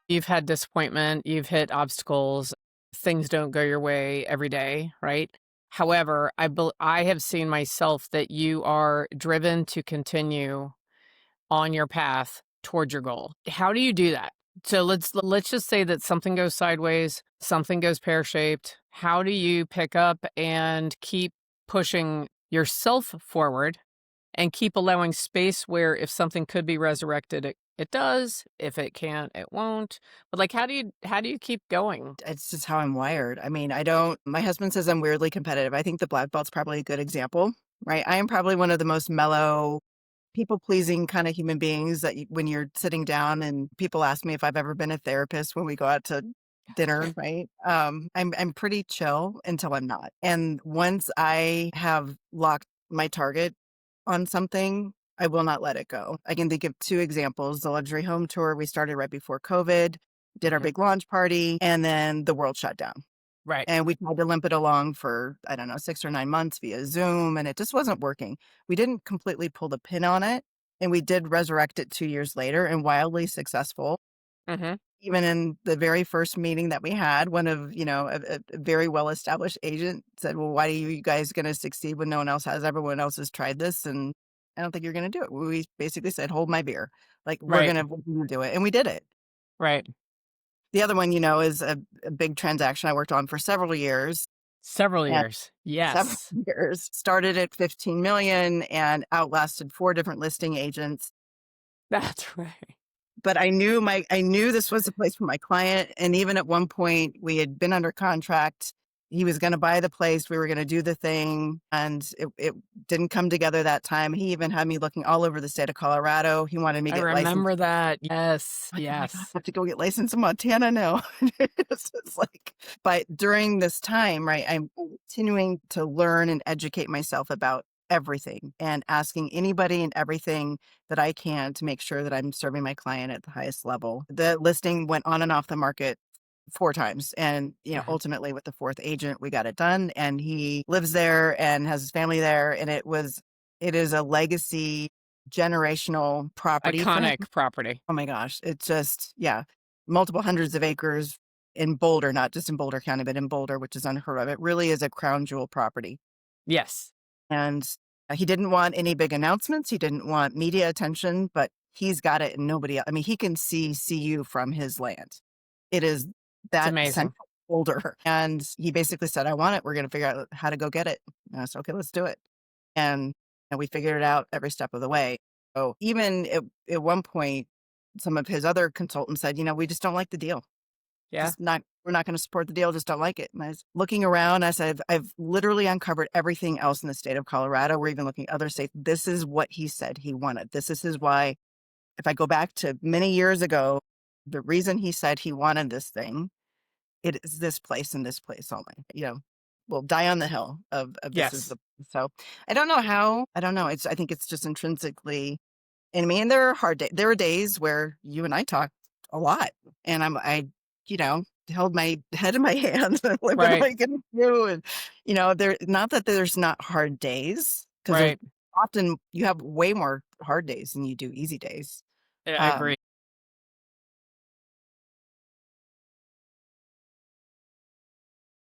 You've had disappointment, you've hit obstacles, things don't go your way every day, right? However, I have seen myself that you are driven to continue on your path towards your goal. How do you do that? So let's just say that something goes sideways, something goes pear-shaped. How do you pick up and keep pushing yourself forward and keep allowing space where if something could be resurrected, it does. If it can't, it won't. But like, how do you keep going? It's just how I'm wired. I mean, I don't my husband says I'm weirdly competitive. I think the black belt's probably a good example, right? I am probably one of the most mellow, people-pleasing kind of human beings that when you're sitting down and people ask me if I've ever been a therapist when we go out to dinner, right? I'm pretty chill until I'm not. And once I have locked my target on something, I will not let it go. I can think of 2 examples. The luxury home tour we started right before COVID, did our Mhm. big launch party, and then the world shut down. Right. And we tried to limp it along for, I don't know, 6 or 9 months via Zoom, and it just wasn't working. We didn't completely pull the pin on it, and we did resurrect it 2 years later and wildly successful. Mhm. Even in the very first meeting that we had, one of, a very well-established agent said, "Well, why are you guys gonna succeed when no one else has? Everyone else has tried this, and I don't think you're gonna do it." We basically said, "Hold my beer." Like, Right. we're gonna do it, and we did it. Right. The other one, is a big transaction I worked on for several years, Several and years. several Yes. years, started at 15 million and outlasted 4 different listing agents. That's right. But I knew this was the place for my client, and even at one point, we had been under contract. He was gonna buy the place, we were gonna do the thing, and it didn't come together that time. He even had me looking all over the state of Colorado. He wanted me to I get licensed. remember that. Yes. I'm like, "Oh my god, I Yes. have to go get licensed in Montana now." It's like, but during this time, right, I'm continuing to learn and educate myself about everything and asking anybody and everything that I can to make sure that I'm serving my client at the highest level. The listing went on and off the market 4 times, and, Uh-huh. ultimately with the 4th agent, we got it done, and he lives there and has his family there, and it is a legacy generational property for him. Iconic property. Oh my gosh, it's just, yeah, multiple hundreds of acres in Boulder, not just in Boulder County, but in Boulder, which is unheard of. It really is a crown jewel property. Yes. And he didn't want any big announcements. He didn't want media attention, but he's got it and nobody else. I mean, he can see CU from his land. It is It's that amazing. central Boulder. And he basically said, I want it. We're going to figure out how to go get it. And I said, okay, let's do it. And, we figured it out every step of the way. So even at one point, some of his other consultants said, we just don't like the deal. Yeah. Just not we're not gonna support the deal, just don't like it. And I was looking around, I said, I've literally uncovered everything else in the state of Colorado. We're even looking at other states. This is what he said he wanted. This is his why. If I go back to many years ago, the reason he said he wanted this thing, it is this place and this place only. We'll die on the hill of this is Yes. the so I don't know how. I don't know. I think it's just intrinsically in me. And there are there are days where you and I talk a lot, and I you know held my head in my hands and I'm like, what am Right. I gonna do? And there, not that there's not hard days, because there's Right. often you have way more hard days than you do easy days. I um agree.